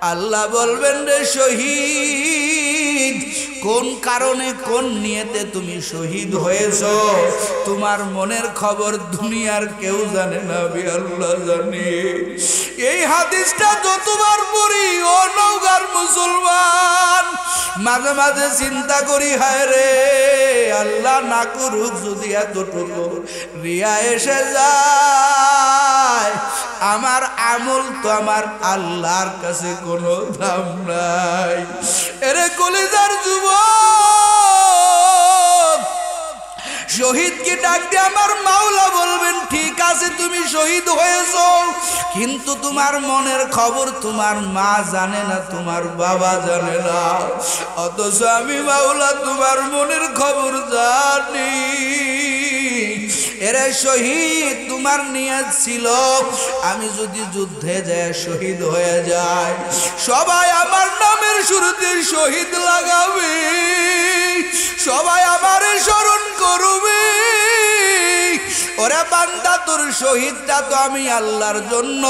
আল্লাহ বলবেন রে শহীদ, কোন কারণে কোন নিয়তে তুমি শহীদ হয়েছো তোমার মনের খবর দুনিয়ার কেউ জানে না, আমি আল্লাহ জানি। এই হাদিসটা যতবার পড়ি ও নওগাঁর মুসলমান, মাঝে মাঝে চিন্তা করি, হায় রে আল্লাহ না করুক যদি এতটুকু রিয়া এসে যায়, আমার আমল তো আমার আল্লাহর কাছে কোনো দাম নাই। এরে কলিজার যুবক, শহীদকে ডাক দিয়ে আমার মাওলা বলবেন, ঠিক আছে তুমি শহীদ হয়েছো, কিন্তু তোমার মনের খবর তোমার মা জানে না, তোমার বাবা জানে না, অথচ আমি মাওলা তোমার মনের খবর জানি। এরে শহীদ, তোমার নিয়ত ছিল আমি যদি যুদ্ধে যায় শহীদ হয়ে যায়, সবাই আমার নামের শুরুতে শহীদ লাগাবে, সবাই আমারে স্মরণ করবে। ওরে বান্দা, তোর শহীদটা তো আমি আল্লাহর জন্য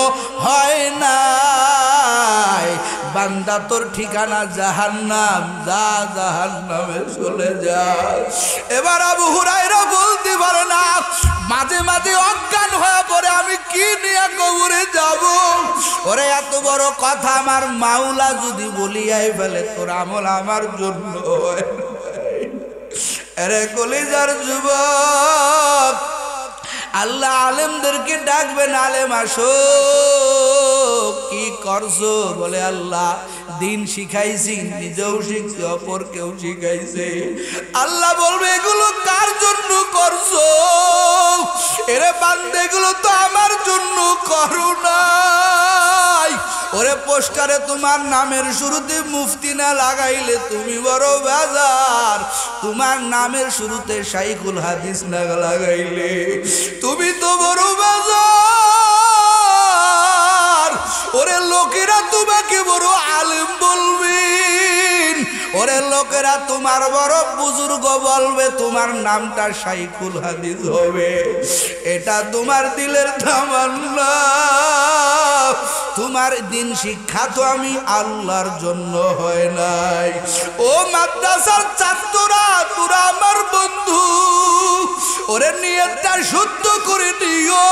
হয় নাই, বান্দা তোর ঠিকানা জাহান্নাম, যা জাহান্নামে চলে যা। এবার আবু হুরায়রা বলতে পারে না, মাঝে মাঝে অজ্ঞান হয়ে পড়ে, আমি কি নিয়ে কবরে যাব। ওরে এত বড় কথা আমার মাওলা যদি বলিয়াই ফেলে, তোর আমল আমার জন্য হয়। এরে কলিজার যুবক, আল্লাহ আলেমদেরকে ডাকবেন, আলেম আসো, কি করছো? বলে আল্লাহ দিন শিখাইছি, নিজেও শিখছি, অপরকেও শিখাইছে। আল্লাহ বলবে, এগুলো কার জন্য করছো? এরে বান্দা, এগুলো তো আমার জন্য করো নাই। ওরে পোস্টারে তোমার নামের শুরুতে মুফতি না লাগাইলে তুমি বড় বেজার, তোমার নামের শুরুতে শাইখুল হাদিস না লাগাইলে তুমি তো বড় বেজার। ওরে লোকেরা তোমাকে বড় আলেম বলবে, ওরে লোকেরা তোমার বড় বুজুর্গ বলবে, তোমার নামটা শাইখুল হাদিস হবে, এটা তোমার দিলের তামান্না। তোমার দিন শিক্ষা তো আমি আল্লাহর জন্য হয় নাই। ও মাদ্রাসার ছাত্ররা, তোরা আমার বন্ধু, ওরে নিয়তটা শুদ্ধ করে দিও।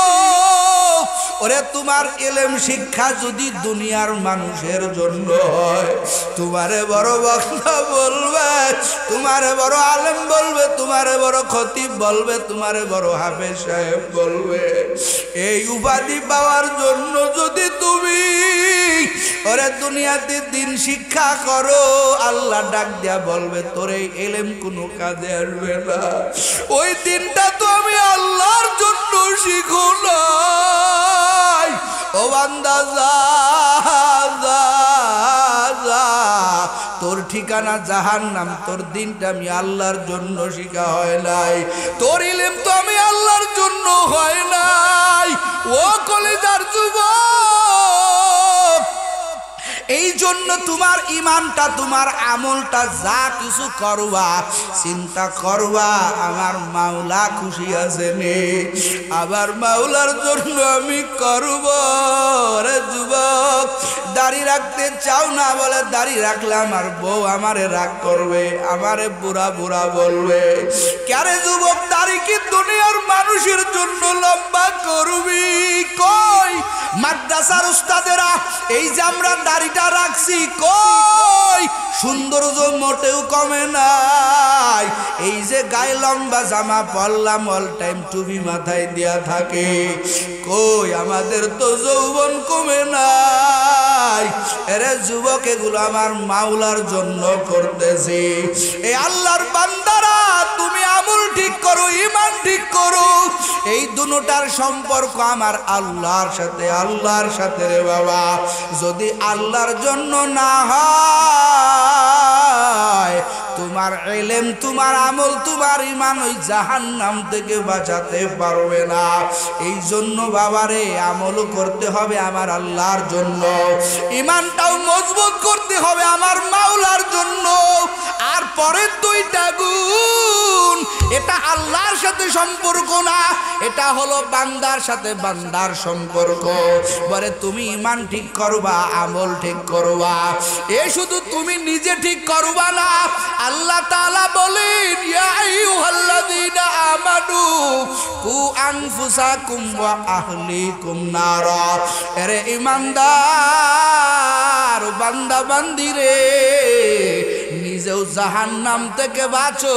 ওরে তোমার ইলম শিক্ষা যদি দুনিয়ার মানুষের জন্য হয়, তোমারে বড় বক্তা বলবে, তোমারে বড় আলেম বলবে, তোমারে বড় খতিব বলবে, তোমারে বড় হাফেজ সাহেব বলবে। এই উপাধি পাওয়ার জন্য যদি তুমি ওরে দুনিয়াতে দিন শিক্ষা করো, আল্লাহ ডাক দিয়া বলবে, তোর এই ইলম কোনো কাজে আসবে না। ওই দিনটা তো আমি আল্লাহর জন্য শিখো নাই। ও বান্দা, যা যা যা, তোর ঠিকানা জাহান্নাম, তোর দিনটা আমি আল্লাহর জন্য শিখা হয় নাই, তোর ইলম তো আমি আল্লাহর জন্য হয় নাই। ও কলিজার যুবক, এই জন্য তোমার ইমানটা, তোমার আমলটা যা কিছু করবা, চিন্তা করবা আমার মাওলা খুশি আছে নে, আবার মাওলার জন্য আমি করব। রে যুবক, দাড়ি রাখতে চাও না, বলে দাড়ি রাখলে আমার বউ আমারে রাগ করবে, আমারে বুড়া বুড়া বলবে। ক্যারে যুবক, দাড়ি কি দুনিয়ার মানুষের জন্য লম্বা করবি? কই মাদ্রাসার উস্তাদেরা, এই যে আমরা দাড়িটা রাখছি, কই সৌন্দর্য মোটেও কমে নাই। এই যে গায়ে লম্বা জামা পরলাম, অল টাইম টুপি মাথায় দেয়া থাকে, কই আমাদের তো যৌবন কমে নাই। এরে যুবক, এগুলো আমার মাওলার জন্য করতেছি। এই আল্লাহর বান্দারা, তুমি আমল ঠিক করো, ইমান ঠিক করো, এই দুটার সম্পর্ক আমার আল্লাহর সাথে, আল্লাহর সাথে রে বাবা। যদি আল্লাহর জন্য না হয়, তোমার তোমার ইলম, তোমার আমল, তোমার ঈমান ওই জাহান্নাম থেকে বাঁচাতে পারবে না। এই জন্য বাবারে আমল করতে হবে আমার আল্লাহর জন্য, ঈমানটাও মজবুত করতে হবে আমার মাওলার জন্য। আর পরের দুইটা গুণ, এটা আল্লাহর সাথে সম্পর্ক না, এটা হলো বান্দার সাথে বান্দার সম্পর্ক। বলে তুমি ঈমান ঠিক করবা, আমল ঠিক করবা, এ শুধু তুমি নিজে ঠিক করবা না, আল্লাহ তাআলা বলেন ইয়া আইয়ুহাল্লাযীনা আমানু কু আনফুসাকুম ওয়া আহলিকুম নারা। আরে ঈমানদার বান্দা বান্দিরে, নিজেও জাহান্নাম থেকে বাঁচো,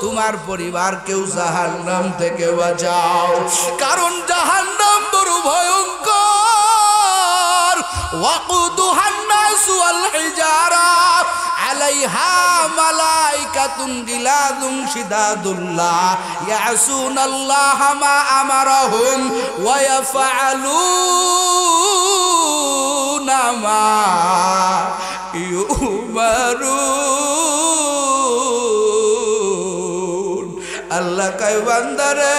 তোমার পরিবারকেও জাহান্নাম থেকে বাঁচাও। কারণ জাহান্নাম বড় ভয়ঙ্কর। ওয়াকুদুহান নাসু ওয়াল হিজারা আলাইহা মালাইকাতুন গিলাদুন শিদাদুল্লাহ ইয়াসুনাল্লাহা মা আমারাহুম ওয়া ইয়াফআলুনা মা ইউমারুন। আল্লাহ কয় বান্দারে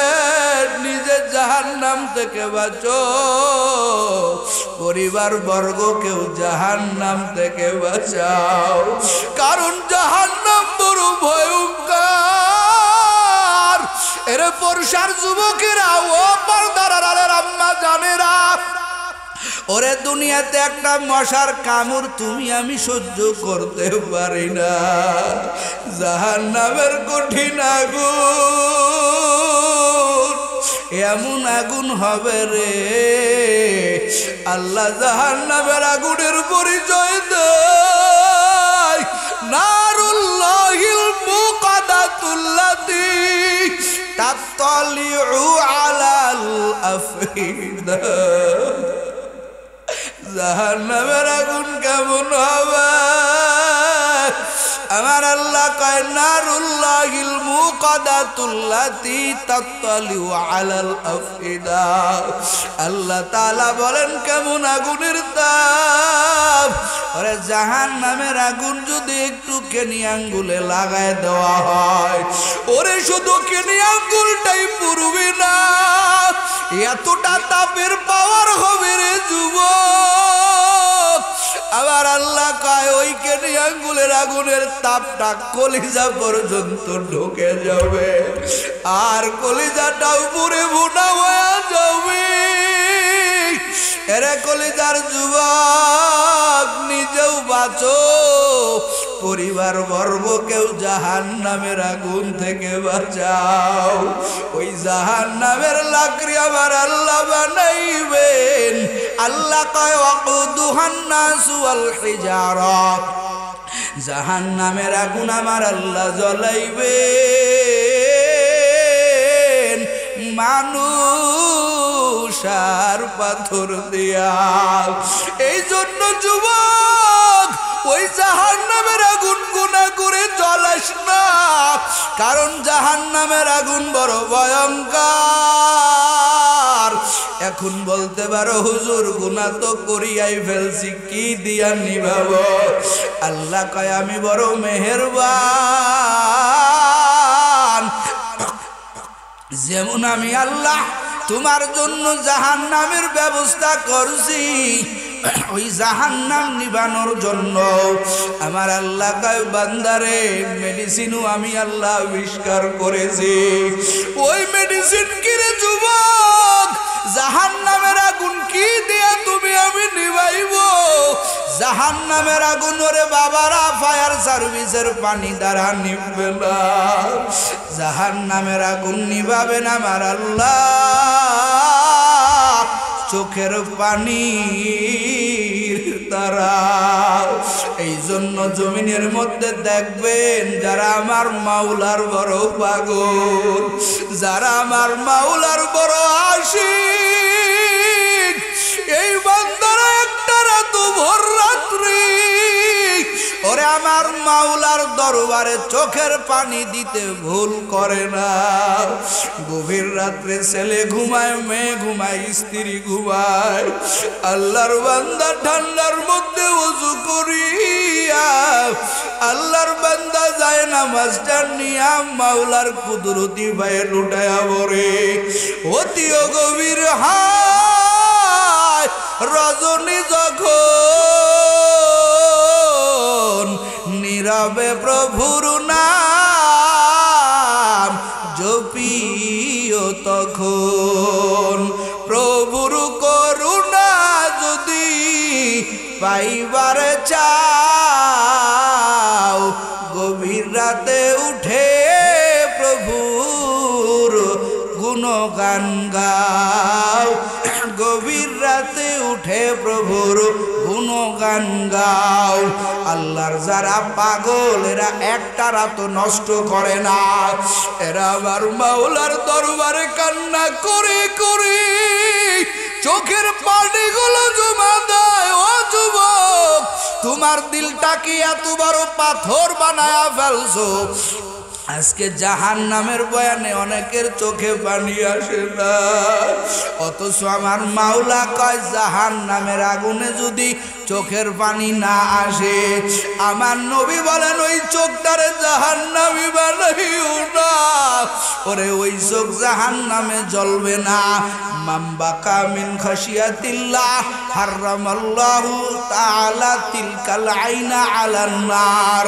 নিজে জাহান্নাম থেকে বাঁচো, পরিবার বর্গকেও জাহান্নাম থেকে বাঁচাও। কারণ জাহান্নাম বড় ভয়ঙ্কর। এর পরশার যুবকেরা, ও পর্দার আড়ালের আম্মা জানেরা, ওরে দুনিয়াতে একটা মশার কামড় তুমি আমি সহ্য করতে পারি না, জাহান্নামের কঠিন আগুন, এমন আগুন হবে রে। আল্লাহ জাহান্নামের আগুনের পরিচয় দেয়, নারুল্লাহিল মুকাদাতুল্লাতী তাত্তালিউ আলাল আফইদা। জাহান্নামের আগুন কেমন হবে? আমার আল্লাহ কয় নারুল্লাহিল মুকাদাতুল্লাতী তাত্তালিউ আলাল আফইদা। আল্লাহ তাআলা বলেন কেমন আগুনের তাপ। ওরে জাহান্নামের আগুন যদি একটু কেনি আঙ্গুলে লাগায় দেওয়া হয়, ওরে শুধু কেনি আঙ্গুলটাই পুরবে না, এতটা তাপের পাওয়ার হবে রে যুবক। আবার আল্লাহ কয় ওই কেনি আঙ্গুলের আগুনের তাপটা কলিজা পর্যন্ত ঢুকে যাবে, আর কলিজাটাও পুরে ভুনা হয়ে যাবে। এরে কলিজার যুবক, নিজেও বাঁচো, পরিবার বর্গকেও জাহান্নামের আগুন থেকে বাঁচাও। ওই জাহান্নামের লাকড়ি আবার আল্লাহ বানাইবেন। আল্লাহ কয় ওয়াকুদুহান নাসু ওয়াল হিজারা, জাহান্নামের আগুন আমার আল্লাহ জ্বলাইবেন মানুষ আর পাথর দিয়া। এই জন্য যুবক, ওই জাহান্নামের আগুন গুনাহ করে জ্বলাস না, কারণ জাহান্নামের আগুন বড় ভয়ঙ্কর। এখন বলতে পারো হুজুর গুনাহ তো করিয়াই ফেলছি, কি দিয়া নিভাবো? আল্লাহ কয় আমি বড় মেহেরবান। যেমন আমি আল্লাহ তোমার জন্য জাহান্নামের ব্যবস্থা করছি, ওই জাহান্নাম নিবানোর জন্য আমার আল্লাহ কয় বান্দারে মেডিসিনও আমি আল্লাহ আবিষ্কার করেছি। ওই মেডিসিন কিরে যুবক, জাহান্নামের আগুন কি দিয়া তুমি আমি নিভাইব? জাহান্নামের আগুন ওরে বাবারা ফায়ার সার্ভিসের পানি দ্বারা নিভবে না, জাহান্নামের আগুন নিভাবেন আমার আল্লাহ চোখের পানির দ্বারা। এই জন্য জমিনের মধ্যে দেখবেন যারা আমার মাওলার বড় পাগল, যারা আমার মাওলার বড় আশিক, এই বান্দারা একটা রাত ভোর রাত্রি ওরে আমার মাওলার দরবারে চোখের পানি দিতে ভুল করে না। গভীর রাত্রে ছেলে ঘুমায়, মেয়ে ঘুমায়, স্ত্রী ঘুমায়, আল্লাহর বান্দা ঠান্ডার মধ্যে ওযু করিয়া আল্লাহ আল্লাহর বান্দা যায় নামাজটা নিয়া মাওলার কুদরতি পায়ে লুটায়া পড়ে। অতি গভীর হায় রজনী যখন নীরবে প্রভুর নাম জপিও তখন প্রভুর করুণা যদি পাইবার চাও গভীর রাতে উঠে প্রভুর গুণগান গাও। গভীর রাতে উঠে প্রভুর গুণগান গাও। আল্লাহর যারা পাগল এরা একটা রাত নষ্ট করে না, এরা আমার মাওলার দরবারে কান্না করে করে চোখের পানিগুলো জমা দেয়। ও যুবক, তোমার দিলটা কি এত বড় পাথর বানায়া ফেলছো? আজকে জাহান্নামের বয়ানে অনেকের চোখে পানি আসে না, অথচ আমার মাওলা কয় জাহান্নামের আগুনে যদি চোখের পানি না আসে, আমার নবী বলেন ওই চোখটারে জাহান্নামী বানাইও না। ওরে ওই চোখ জাহান্নামে জ্বলবে না। মামবাকা মিন খাশিয়াতিল্লাহ হারামাল্লাহু তাআলা তিলকাল আইনা আলান নার।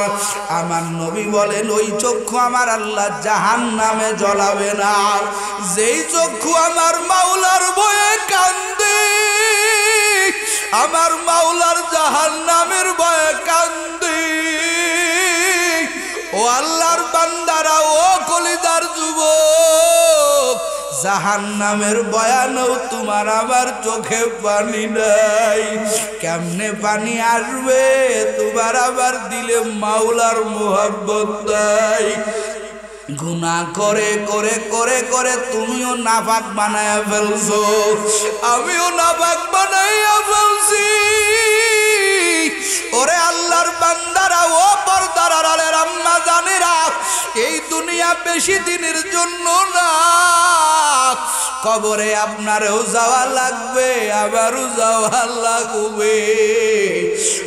আমার নবী বলেন ওই চক্ষু আমার আল্লাহ জাহান্নামে জ্বলাবে না। যেই চক্ষু আমার মাওলার ভয়ে কান্দে, আমার মাওলার জাহান্নামের ভয়ে কান্দে। ও আল্লাহর বান্দারা, ও কলিজার যুবক, জাহান্নামের বয়ানেও তোমার আমার চোখে পানি নাই। কেমনে পানি আসবে? তোমার আবার দিলে মাওলার মোহাব্বত নাই। গুনাহ করে করে করে করে তুমিও নাপাক বানায়া ফেলছো, আমিও নাপাক বানাইয়া ফেলছি। ওরে আল্লাহর বান্দারা, ও পর্দার আড়ালের আম্মা জানেরা, এই দুনিয়া বেশি দিনের জন্য না। কবরে আপনারও যাওয়া লাগবে, আবারও যাওয়া লাগবে।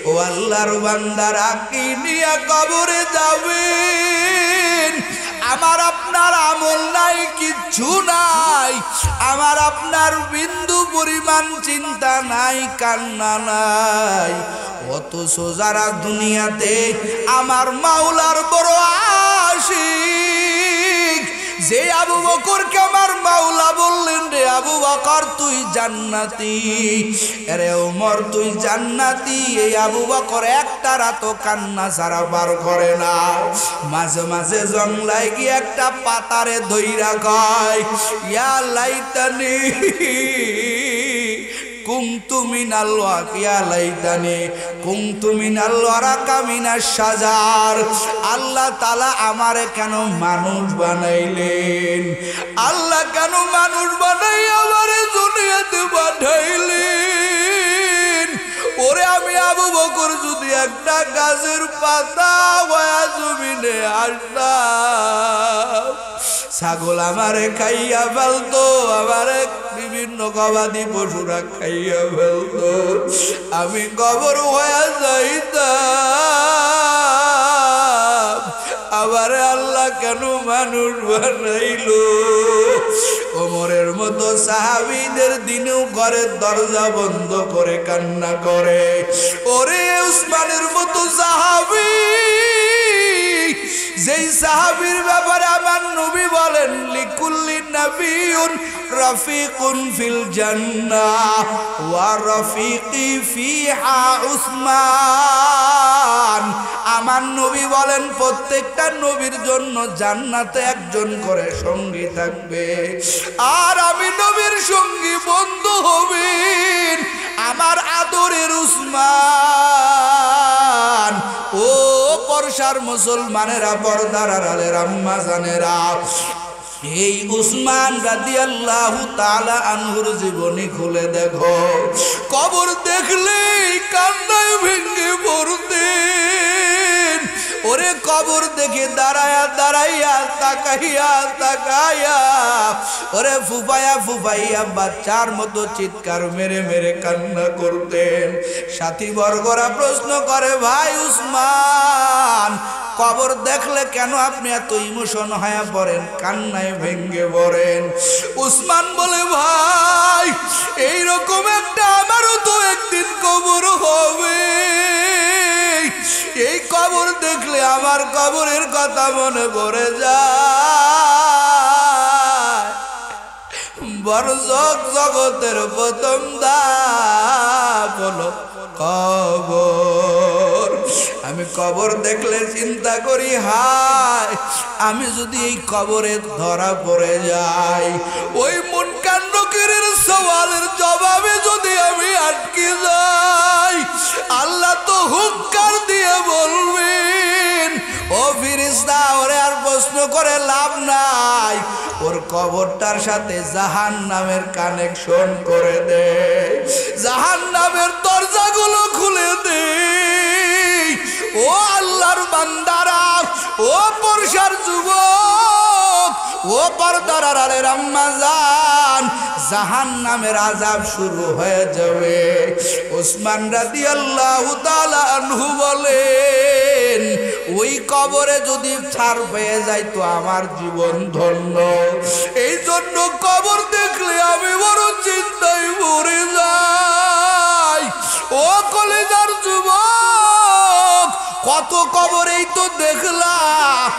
ও আল্লাহর বান্দারা, কি নিয়ে কবরে যাবেন? আমার আপনার আমল নাই, কিচ্ছু নাই। আমার আপনার বিন্দু পরিমাণ চিন্তা নাই, কান্না নাই। অথচ যারা দুনিয়াতে আমার মাওলার বড় আশিক, যে আবু বকরকে আমার মাওলা বললেন, রে আবু বকর তুই জান্নাতি, রে ওমর তুই জান্নাতি। এই আবু বকর একটা রাত কান্না ছাড়া পার করে না। মাঝে মাঝে জংলায় গিয়ে একটা পাতারে ধইরা কয়, ইয়া লাইতানি কুনতু মিনাল ওয়াকিয়া লাইতানি কুনতু মিনাল ওয়ারাকা মিনাশ শাজার। আল্লাহ তাআলা আমারে কেন মানুষ বানাইলেন? আল্লাহ কেন মানুষ বানাই আমারে দুনিয়াতে পাঠাইলেন? ওরে আমি আবু বকর যদি একটা গাছের পাতা হয়ে জমিনে আসতাম, ছাগল আমারে খাইয়া ফেলতো, আমারে বিভিন্ন গবাদি পশুরা খাইয়া ফেলতো, আমি কবর হয়ে যাইতাম। আবার আল্লাহ কেন মানুষ বানাইলো? ওমরের মতো সাহাবীদের দিনেও ঘরের দরজা বন্ধ করে কান্না করে। ওরে উসমানের মতো সাহাবী, যেই সাহাবীর ব্যাপারে আমার নবী বলেন, লিকুল্লি নাবিয়ুন রাফিকুন ফিল জান্নাহ ওয়া রাফিকি ফিহা উসমান। আমার নবী বলেন প্রত্যেকটা নবীর জন্য জান্নাতে একজন করে সঙ্গী থাকবে, আর আমি নবীর সঙ্গী বন্ধু হবেন আমার আদরের উসমান। ও পরশার মুসলমানেরা, পর্দার আড়ালের আম্মা জানেরা, এই উসমান রাদিয়াল্লাহু তাআলা আনহুর জীবনী খুলে দেখো, কবর দেখলেই কান্নায় ভেঙে পড়তেন। ওরে কবর দেখে দাঁড়ায়া দাঁড়াইয়া তাকাইয়া তাকাইয়া ওরে ফুফাইয়া ফুফাইয়া বাচ্চার মতো চিৎকার মেরে মেরে কান্না করতেন। সাথী বর্গরা প্রশ্ন করে, ভাই উসমান কবর দেখলে কেন আপনি এত ইমোশন হয়ে পড়েন, কান্নায় ভেঙ্গে পড়েন? উসমান বলে, ভাই এইরকম একটা আমারও তো একদিন কবর হবে। এই কবর দেখলে আমার কবরের কথা মনে পড়ে যায়। বরজক জগতের প্রথম ধাপ হলো কবর। আমি কবর দেখলে চিন্তা করি, হায় আমি যদি এই কবরে ধরা পড়ে যাই, ওই মুনকার নকিরের সওয়ালের জবাবে যদি আমি আটকে যাই, আল্লাহ তো হুঙ্কার দিয়ে বলবেন, ও ফেরেশতা ওরে আর প্রশ্ন করে লাভ নাই, ওর কবরটার সাথে জাহান্নামের কানেকশন করে দে, জাহান্নামের দরজাগুলো খুলে দে। ও আল্লাহর বান্দারা, ও পরশার যুবক, ও পর্দার আড়ালের আম্মা জান, জাহান্নামের আযাব শুরু হয়ে যাবে। ওসমান রাদিয়াল্লাহু তাআলা আনহু বলেন, ওই কবরে যদি ছাড় পেয়ে যাই তো আমার জীবন ধন্য। এই জন্য কবর দেখলে আমি বড় চিন্তায় পড়ে যাই। ও কলেজার যুবক, কত কবরেই তো দেখলাম,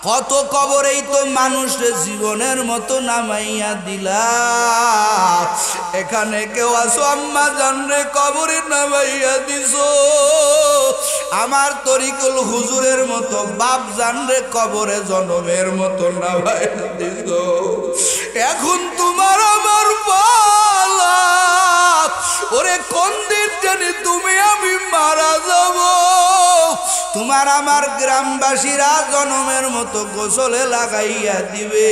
কত কবরেই তো মানুষের জীবনের মতো নামাইয়া দিলা। এখানে কেউ আসো আম্মা জানরে কবরে নামাইয়া দিছো, আমার তরিকুল হুজুরের মতো বাপ জানরে কবরে জনমের মতো নামাইয়া দিছো। এখন তোমার আমার পালা, ওরে কোন দিন জানি তুমি আমি মারা যাব, তোমার আমার গ্রামবাসীরা জনমের মতো গোসলে লাগাইয়া দিবে,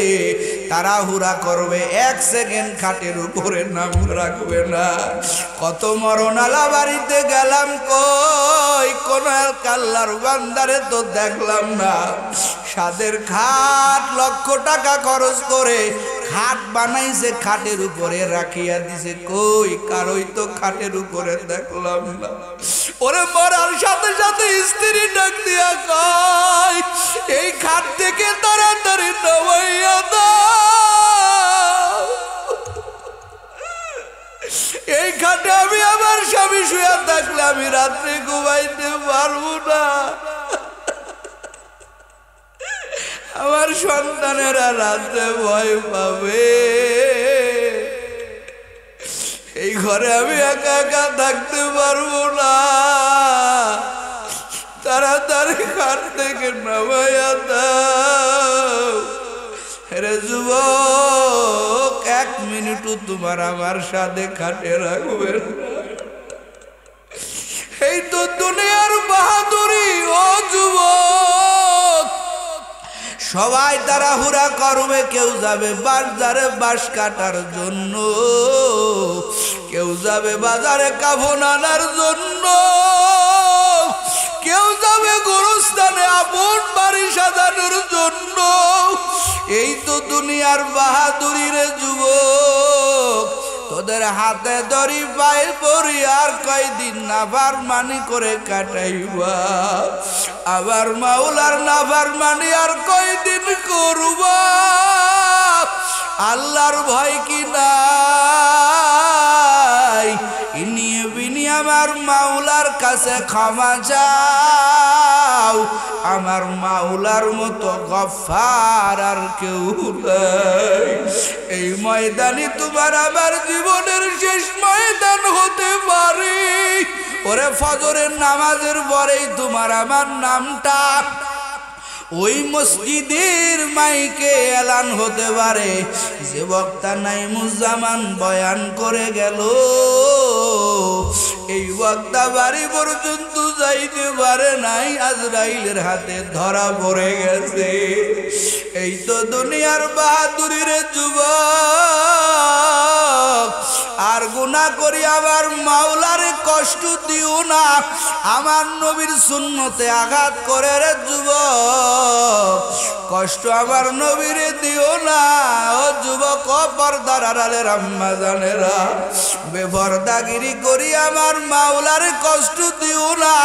তাড়াহুড়া করবে, এক সেকেন্ড খাটের উপরে নাম রাখবে না। কত মরণালা বাড়িতে গেলাম, কই কোন আল্লাহর বান্দারে তো দেখলাম না। সাদের খাট লক্ষ টাকা খরচ করে খাট বানাইছে, খাটের উপরে রাখিয়া দিছে, কই কারোই তো খাটের উপরে দেখলাম না। ওরে মরার সাথে সাথে স্ত্রী ডাক দিয়া কয়, এই খাট থেকে তাড়াতাড়ি নামাইয়া দাও। এই খাটে আমি আমার স্বামী শুয়ে থাকলে আমি রাত্রে ঘুমাইতে পারবো না, আমার সন্তানেরা রাতে ভয় পাবে, এই ঘরে আমি একা একা থাকতে পারবো না, তাড়াতাড়ি খাট থেকে নামাইয়া দাও। রে যুবক, এক মিনিটও তোমার আমার সাথে খাটে রাখবে না। এই তো দুনিয়ার বাহাদুরি। ও যুবক, সবাই তাড়াহুড়া করবে, কেউ যাবে বাজারে বাঁশ কাটার জন্য, কেউ যাবে বাজারে কাফন আনার জন্য, কেউ যাবে গোরস্থানে আপন বাড়ি সাজানোর জন্য। এই তো দুনিয়ার বাহাদুরি রে যুবক, তোদের হাতে দড়ি পায়ে পড়ি আর কয়দিন নাফরমানি করে কাটাইবা, আবার মাওলার নাফরমানি আর কয়দিন করবা। আল্লাহর ভয় কি নাই? ইনিয়ে বিনি আমার মাওলার কাছে ক্ষমা চাও, আমার মাওলার মতো গফফার আর কেউ নাই। এই ময়দানই তোমার আমার জীবনের শেষ ময়দান হতে পারে। ওরে ফজরের নামাজের পরেই তোমার আমার নামটা ওই মসজিদের মাইকে এলান হতে পারে, যে বক্তা নাইমুজ্জামান বয়ান করে গেল, এই বক্তা বাড়ি পর্যন্ত যাইতে পারে নাই, আজরাইলের হাতে ধরা পড়ে গেছে। এই তো দুনিয়ার বাহাদুরির যুবক, আর গুনাহ করি আমার মাওলারে কষ্ট দিও না, আমার নবীর সুন্নতে আঘাত করে রে যুবক, কষ্ট আমার নবীরে দিও না। ও যুবক, ও পর্দার আড়ালের আম্মা জানেরা, বেপরদাগিরি করি আমার মাওলারে কষ্ট দিও না।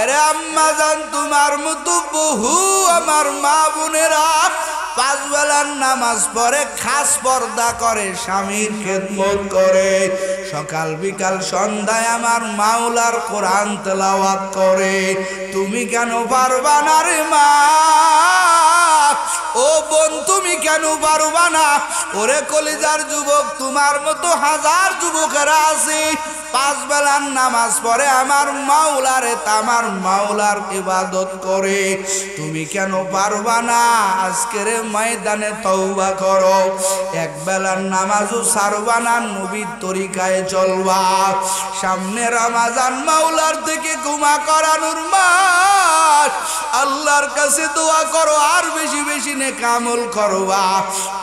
এরে আম্মা জান তোমার মতো বহু আমার মা বোনেরা 5 বেলার নামাজ পড়ে, খাস পর্দা করে, স্বামীর খেদমত করে, সকাল বিকাল সন্ধ্যায় আমার মাওলার কোরআন তেলাওয়াত করে। তুমি কেন পারবা না রে মা? ও বোন তুমি কেন পারবা না? ওরে কলিজার যুবক, তোমার মতো হাজার যুবকেরা আছে 5 বেলার নামাজ পড়ে আমার মাওলারে আমার মাওলার ইবাদত করে। তুমি কেন পারবা না? আজকের ময়দানে তওবা করো, 1 বেলার নামাজও ছাড়বা না, নবীর তরিকায় চলবা। সামনে রমজান, মাওলার থেকে ক্ষমা করানোর মাস, আল্লাহর কাছে দোয়া করো, আর বেশি বেশি নেক আমল করবা।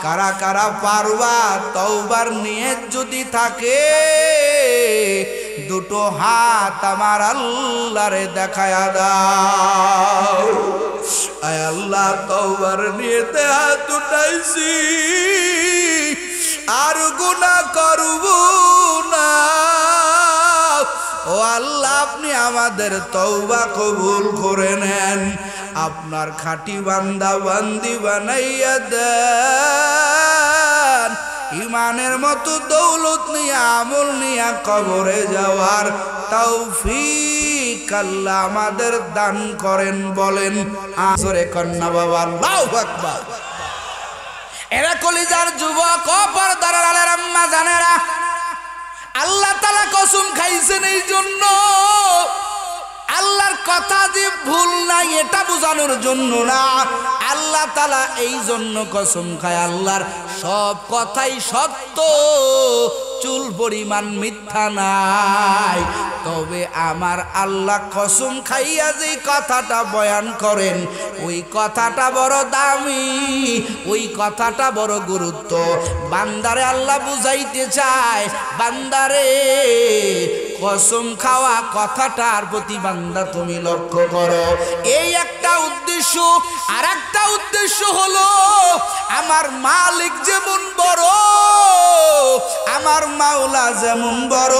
কারা কারা পারবা? তওবার নিয়ত যদি থাকে দুটো হাত আমার আল্লাহরে দেখায়া দাও। আয় আল্লাহ, তওবার নিয়তে হাত উঠাইছি, আর গুনাহ করব না। ও আল্লাহ, আপনি আমাদের তওবা কবুল করে নেন, আপনার খাঁটি বান্দা বান্দি বানাইয়া দেন। ইমানের মতো দৌলত নিয়ে আমল নিয়ে কবরে যাওয়ার তৌফিক আল্লাহ আমাদের দান করেন। বলেন আসরে কন্যা বাবা আল্লাহু আকবার। এরা কলিজার যুবক, ও পর্দার আলের আম্মা জানেরা, আল্লাহ তাআলা কসম খাইছেন এই জন্য, আল্লাহর কথা যে ভুল নাই এটা বোঝানোর জন্য না, আল্লাহ তাআলা এই জন্য কসম খায় আল্লাহর সব কথাই সত্য, চুল পরিমাণ মিথ্যা নাই। তবে আমার আল্লাহ কসম খাইয়া যে কথাটা বয়ান করেন ওই কথাটা বড় দামি, ওই কথাটা বড় গুরুত্ব। বান্দারে আল্লাহ বুঝাইতে চায়, বান্দারে কসম খাওয়া কথাটার প্রতি বান্দা তুমি লক্ষ্য করো। এই একটা উদ্দেশ্য। আর একটা উদ্দেশ্য হলো আমার মালিক যেমন বড়, আমার মাওলা যেমন বড়,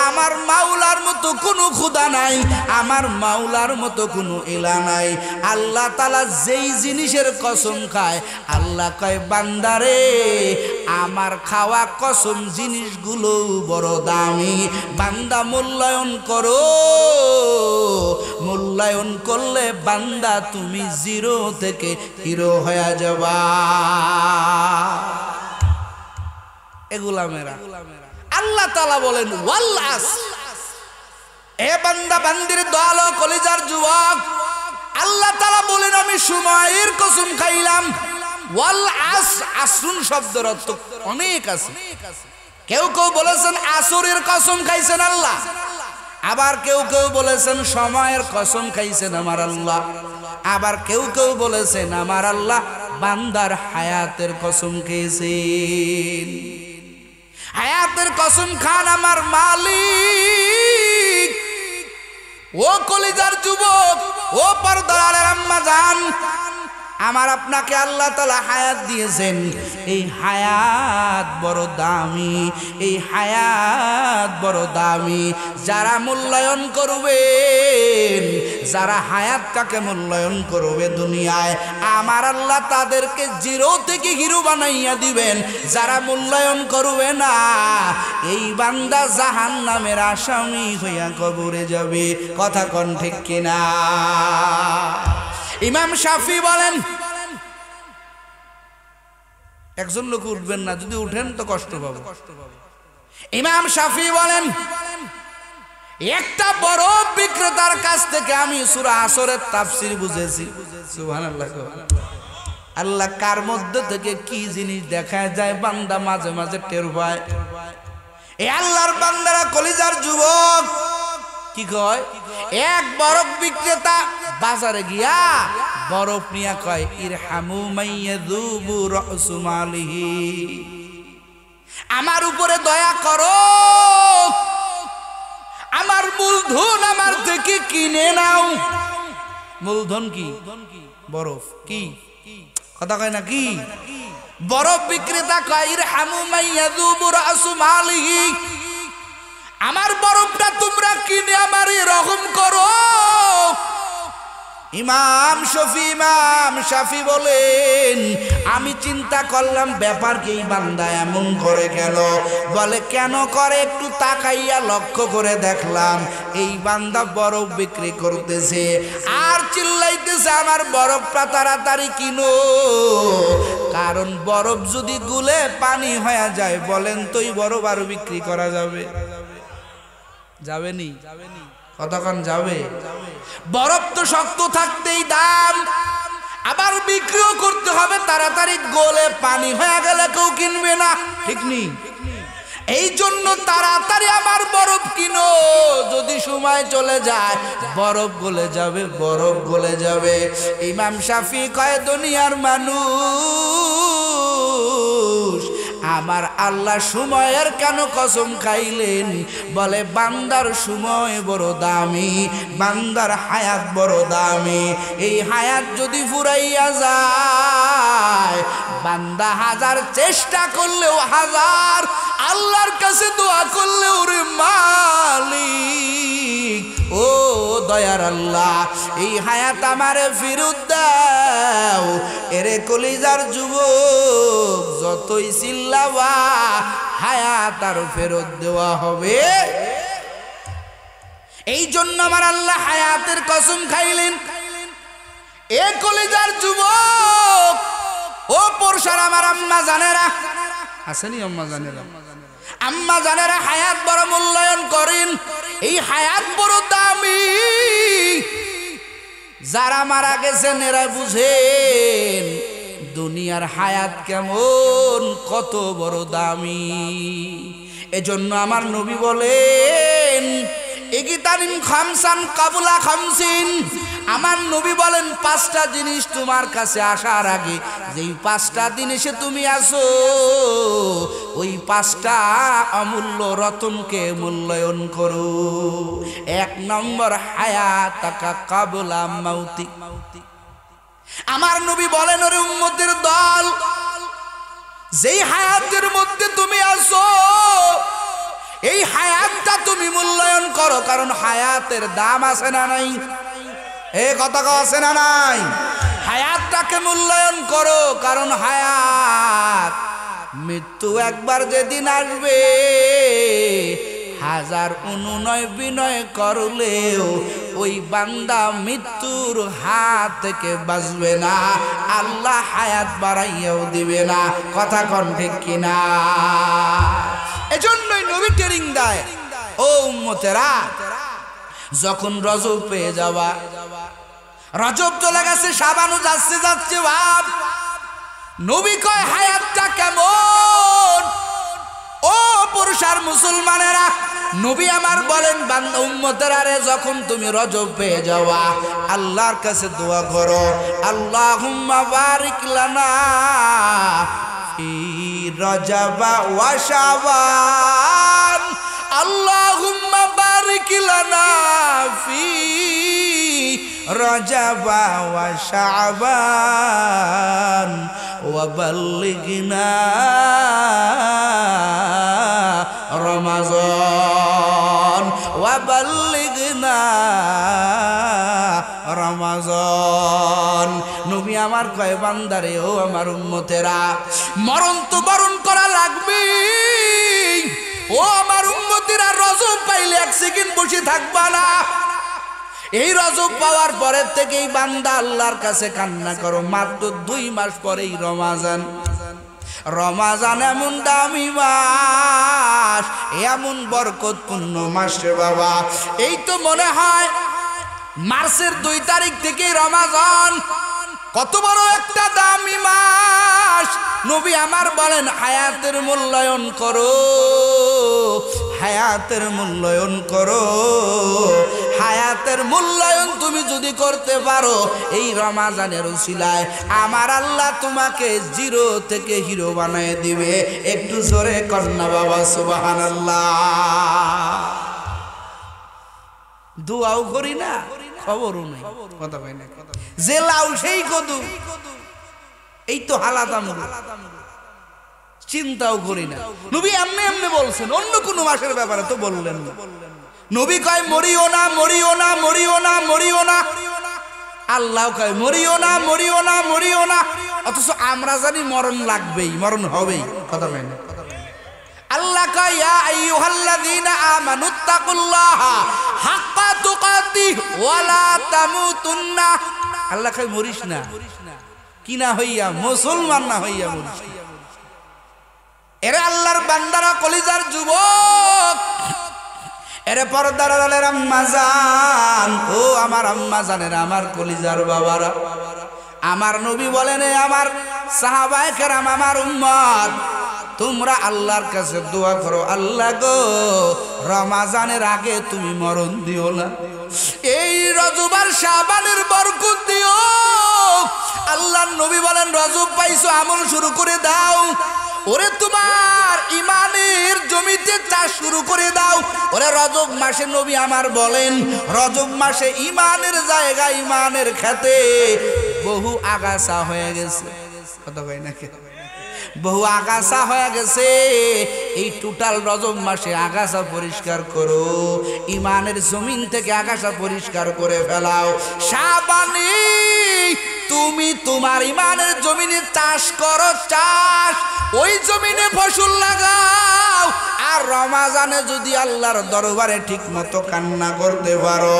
আমার মাওলার মতো কোনো খোদা নাই, আমার মাওলার মতো কোনো ইলা নাই। আল্লাহ তাআলা যেই জিনিসের কসম খায়, আল্লাহ কয় বান্দারে আমার খাওয়া কসম জিনিসগুলো বড় দামি, বান্দা মূল্যায়ন করো। মূল্যায়ন করলে বান্দা তুমি জিরো থেকে হিরো হয়ে যাবা। এগুলা মেরা আল্লাহ তাআলা বলেন ওয়াল আসর। এ বান্দা বান্দির দল ও কলিজার যুবক, আল্লাহ তাআলা বলেন আমি সময়ের কসম খাইলাম। ওয়াল আসর, আসরুন শব্দের অর্থ অনেক আছে। কেউ কেউ বলেছেন আসরের কসম খাইছেন আল্লাহ, আবার কেউ কেউ বলেছেন সময়ের কসম খাইছেন আমার আল্লাহ, আবার কেউ কেউ বলেছেন আমার আল্লাহ বান্দার হায়াতের কসম খেয়েছেন। হায়াতের কসম খান আমার মালিক। ও কলিজার যুবক, ও পর্দার আলের আম্মা জান, আমার আপনাকে আল্লাহ তাআলা হায়াত দিয়েছেন। এই হায়াত বড় দামি, এই হায়াত বড় দামি। যারা মূল্যায়ন করবেন, যারা হায়াতটাকে মূল্যায়ন করবে দুনিয়ায়, আমার আল্লাহ তাদেরকে জিরো থেকে হিরো বানাইয়া দিবেন। যারা মূল্যায়ন করবে না, এই বান্দা জাহান্নামের আসামি হইয়া কবরে যাবে। কথা কোন ঠিক কিনা? ইমাম শাফি বলেন, একজন লোক উঠবেন না, যদি উঠেন তো কষ্ট পাবো। ইমাম শাফি বলেন, একটা বড় বিক্রেতার কাছ থেকে আমি সূরা আসরের তাফসীর বুঝেছি। সুবহানাল্লাহ। আল্লাহ কার মধ্যে থেকে কি জিনিস দেখা যায় বান্দা মাঝে মাঝে টের পায়। এই আল্লাহর বান্দারা কলিজার যুবক কি কয়, এক বরফ বিক্রেতা বাজারে গিয়া বরফ নিয়া কয় ইরহামু মাইয়াযুবু রাসু মালিহি, আমার উপরে দয়া করো, আমার মূলধন আমার থেকে কিনে নাও। মূলধন কি? বরফ। কি কথা কয় না কি? বরফ বিক্রেতা কয় ইরহামু মাইয়াযুবু রাসু মালিহি, আমার বরফটা তোমরা কিনে আমার রহম করো। ইমাম শাফি বলেন, আমি চিন্তা করলাম ব্যাপার কি, বান্দা এমন করে কেন? বলে কেন করে একটু তাকাইয়া লক্ষ্য করে দেখলাম এই বান্দা বরফ বিক্রি করতেছে আর চিল্লাইতেছে আমার বরফটা তাড়াতাড়ি কিনো, কারণ বরফ যদি গুলে পানি হয়ে যায় বলেন তো এই বরফ আর বিক্রি করা যাবে? যাবেনি? কতক্ষণ যাবে? বরফ তো শক্ত থাকতেই দাম, আবার বিক্রিও করতে হবে তাড়াতাড়ি, গলে পানি হয়ে গেলে কেউ কিনবে না, ঠিক নেই? এই জন্য তাড়াতাড়ি আমার বরফ কিনো, যদি সময় চলে যায় বরফ গলে যাবে, বরফ গলে যাবে। ইমাম শাফি কয়, দুনিয়ার মানুষ আমার আল্লাহ সময়ের কেন কসম খাইলেন? বলে বান্দার সময় বড় দামি, বান্দার হায়াত বড় দামি। এই হায়াত যদি ফুরাইয়া যায়, বান্দা হাজার চেষ্টা করলেও, হাজার আল্লাহর কাছে দোয়া করলেও, রে মালিক ও দয়ার আল্লাহ এই হায়াত আমারে ফেরত দাও। এরে কলিজার যুবক, যতই চিল্লাবা হায়াত আর ফেরত দেওয়া হবে। এই জন্য আমার আল্লাহ হায়াতের কসম খাইলেন। এ কলিজার যুবক, ও পরশার আমার আম্মা জানেরা, আসেনি আম্মা জানেরা, আম্মা জানেরা হায়াত বড় মূল্যায়ন করেন, এই হায়াত বড় দামি। যারা মারা গেছেন এরা বুঝেন দুনিয়ার হায়াত কেমন, কত বড় দামি। এজন্য আমার নবী বলেন, ইগতানিম খামসান কাবুলা খামসিন। আমার নবী বলেন, পাঁচটা জিনিস তোমার কাছে আসার আগে যেই পাঁচটা জিনিসে তুমি আসো, ওই পাঁচটা অমূল্য রতনকে মূল্যায়ন করো। এক নম্বর, হায়াতাকা কাবলা মাউতি। আমার নবী বলেন, ওরে উম্মতের দল, যেই হায়াতের মধ্যে তুমি আসো এই হায়াতটা তুমি মূল্যায়ন করো, কারণ হায়াতের দাম আছে না নাই? এ কথা আছে না নাই? হায়াতটাকে মূল্যায়ন করো, কারণ হায়াত, মৃত্যু একবার যেদিন আসবে, হাজার অনুনয় বিনয় করলেও ওই বান্দা মৃত্যুর হাত থেকে বাঁচবে না, আল্লাহ হায়াত বাড়াইয়াও দিবে না। কথা কোন ঠিক কিনা? এজন্যই নবী ট্রেনিং দেয়, ও উম্মতেরা, যখন রজব পেয়ে যাবা, রজব চলে গেছে, শাবানও যাচ্ছে যাচ্ছে ভাব, নবী কয় হায়াতটা কেমন? ও পুরুষার মুসলমানেরা, নবী আমার বলেন, বান্দা উম্মতেরা রে, যখন তুমি রজব পেয়ে যাওয়া, আল্লাহর কাছে দোয়া করো, আল্লাহুম্মা বারিক লানা ফি রজবা ওয়া শাবান, আল্লাহুম্মা বারিক লানা ফি রজবা ওয়া শাবান ওয়া বাল্লিগনা রমাজান ওয়া বাল্লিগনা রমাজান। নবী আমার কয়, বান্দারে ও আমার উম্মতেরা, মরণ তো বরণ করা লাগবে। ও আমার উম্মতেরা, রজব পাইলে এক সেকেন্ড বসে থাকবা না। এই রজব পাওয়ার পরের থেকেই বান্দা আল্লাহর কাছে কান্না করো। মাত্র 2 মাস পরেই রমাজান। রমাজান এমন দামি মাস, এমন বরকতপূর্ণ মাস রে বাবা। এই তো মনে হয় মার্চের 2 তারিখ থেকে রমাজান, কত বড় একটা দামি মাস। নবী আমার বলেন, হায়াতের মূল্যায়ন করো, হায়াতের মূল্যায়ন করো। হায়াতের মূল্যায়ন তুমি যদি করতে পারো, এই রমাজানের উসিলায় আমার আল্লাহ তোমাকে 0 থেকে হিরো বানিয়ে দিবে। একটু জোরে কন্যা বাবা সুবহানাল্লাহ। দোয়াও করি না, খবরও নেই, কথা কই না, যে লাউ সেই কদু, এই তো হালাত আমরা চিন্তাও করি না। নবী এমনি এমনি বলছেন, অন্য কোন মাসের ব্যাপারে তো বললেন না। নবী কয়, মরিও না, মরিও না, মরিও না, মরিও না। আল্লাহ কয় মরিও না মরিও না মরিও না, অথচ আমরা জানি মরণ লাগবেই, মরণ হবেই। কথা বলেন আল্লাহ কয় ইয়া আইয়ুহাল্লাযীনা আমানুত্তাকুল্লাহা হাক্কা তুকাতিহি ওয়া লা তামুতুন্না। আল্লাহ কয় মরিস না, কি না হইয়া মুসলমান না হইয়া মরিস। এরে আল্লাহর বান্দারা, কলিজার যুবক, এরে পর্দার আড়ালের আম্মা জান, ও আমার আম্মা জানেরা, আমার কলিজার বাবারা, আমার নবী বলেন আমার সাহাবায়ে কেরাম, আমার উম্মত, তোমরা আল্লাহর কাছে দোয়া করো, আল্লাহ গো রমজানের আগে তুমি মরণ দিও না, এই রজব আর শাবানের বরকত দিও। আল্লাহর নবী বলেন রজব পাইছো, আমল শুরু করে দাও। ওরে তোমার ইমানের জমিতে চাষ শুরু করে দাও। ওরে রজব মাসে নবী আমার বলেন, রজব মাসে ইমানের জায়গা, ইমানের খেতে বহু আগাছা হয়ে গেছে। কথা কই নাকি? বহু আগাছা হয়ে গেছে। এই টোটাল রজব মাসে আগাছা পরিষ্কার করো, ইমানের জমিন থেকে আগাছা পরিষ্কার করে ফেলাও। শাবানে তুমি তোমার ইমানের জমিনে চাষ করো, চাষ, ওই জমিনে ফসল লাগাও। আর রমজানে যদি আল্লাহর দরবারে ঠিক মতো কান্না করতে পারো,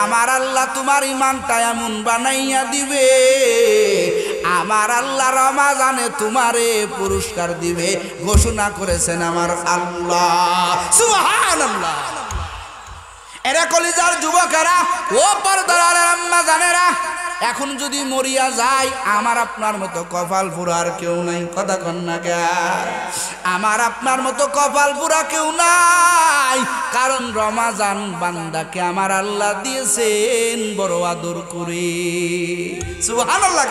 আমার আল্লাহ তোমার ইমানটা এমন বানাইয়া দিবে, আমার আল্লাহ রমজানে তোমারে পুরস্কার দিবে, ঘোষণা করেছেন আমার আল্লাহ। সুবহানাল্লাহ। এরা কলিজার যুবকেরা, ও পর্দার আড়ালের আম্মা জানেরা, এখন যদি মরিয়া যায়, আমার আপনার মতো কপাল পুরার কেউ নাই। কথা কন না কে? আমার আপনার মতো কপাল পুরা কেউ নাই, কারণ রমজান বান্দাকে আমার আল্লাহ দিয়েছেন বড় আদর করে। সুবহানাল্লাহ।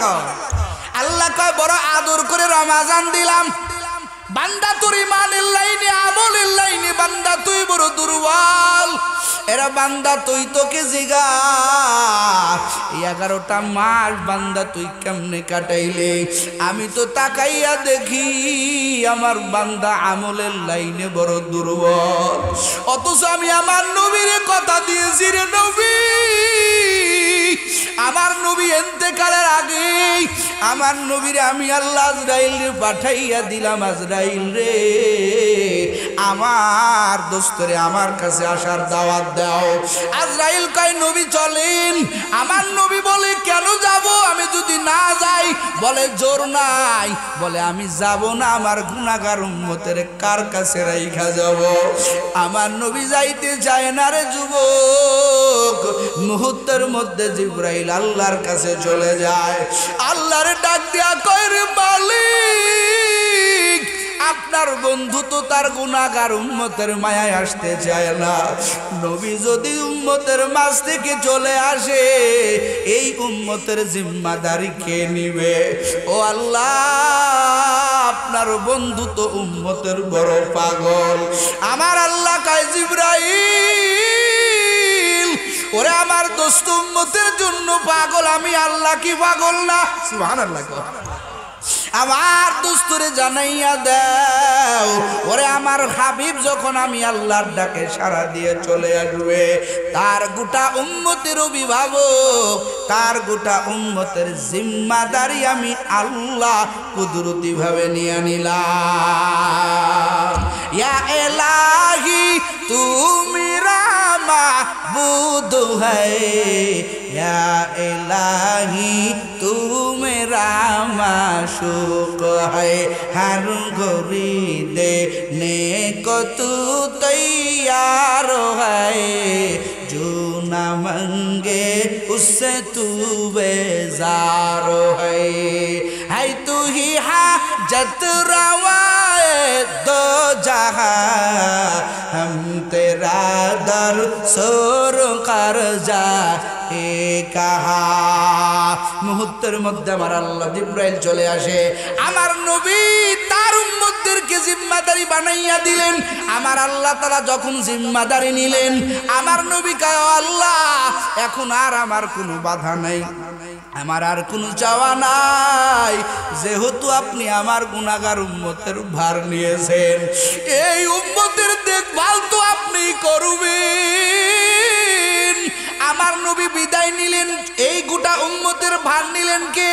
আল্লাহ কয় বড় আদর করে রমজান দিলাম। বান্দা তোর ইমানের লাইনে, আমলের লাইনে বান্দা তুই বড় দুর্বল। এরা বান্দা তুই তোকে জিগা 11টা মাস বান্দা তুই কেমনে কাটাইলে? আমি তো তাকাইয়া দেখি আমার বান্দা আমলের লাইনে বড় দুর্বল, অথচ আমি আমার নবীর কথা দিয়েছি রে নবী। আমার নবী ইন্তেকালের আগে আমার নবীরে আমি আল্লাহ আজরাইল রে পাঠাইয়া দিলাম, আজরাইল রে আমার দোস্তরে আমার কাছে আসার দাওয়াত দাও। আজরাইল কয় নবী চলেন। আমার নবী বলে কেন যাব? আমি যদি না যাই, বলে জোর নাই, বলে আমি যাব না, আমার গুনাহগার উম্মতের কার কাছে রাইখা যাব? আমার নবী যাইতে চায় না রে যুবক। মুহূর্তের মধ্যে জিবরাইল আল্লাহর কাছে চলে যায়, আল্লাহর ডাক দিয়া কয় রে মালিক, আপনার বন্ধু তো তার গুনাহগার উম্মতের মায়ায় আসতে চায় না। নবী যদি উম্মতের মাঝ থেকে চলে আসে, এই উম্মতের জিম্মাদারি কে নিবে? ও আল্লাহ, আপনার বন্ধু তো উম্মতের বড় পাগল। আমার আল্লাহ কয় জিবরাইল, ওরে আমার দোস্ত উম্মতের জন্য পাগল, আমি আল্লাহ কি পাগল না? সুবহানাল্লাহ। আমার দোস্তরে জানাইয়া দাও, ওরে আমার হাবিব যখন আমি আল্লাহর ডাকে সাড়া দিয়ে চলে আসবে, তার গোটা উম্মতের অভিভাবক, তার গোটা উম্মতের জিম্মাদারি আমি আল্লাহ কুদরতি ভাবে নিয়ে নিলাম। ইয়া ইলাহি তুমি মাবুদ হ্যায়, ইয়া ইলাহি তু মেরা মাশুক হ্যায়, হর ঘড়ি দেনে को तू तैयार है, जो ना मंगे उससे तू बेजार है तू ही हाजत रवाए दो जहां, हम तेरा दर सोर कर जा कहा। মুহূর্তের মধ্যে আমার আল্লাহ জিবরাইল চলে আসে, আমার নবী তার উম্মতদেরকে জিম্মাদারি বানাইয়া দিলেন। আমার আল্লাহ তাআলা যখন জিম্মাদারি নিলেন, আমার নবী কয় আল্লাহ এখন আর আমার কোনো বাধা নাই, আমার আর কোনো চাওয়া নাই, যেহেতু আপনি আমার গুনাহগার উম্মতের ভার নিয়েছেন, এই উম্মতের দেখভাল তো আপনি করবেন। আমার নবী বিদায় নিলেন, এই গোটা উম্মতের ভার নিলেন কে?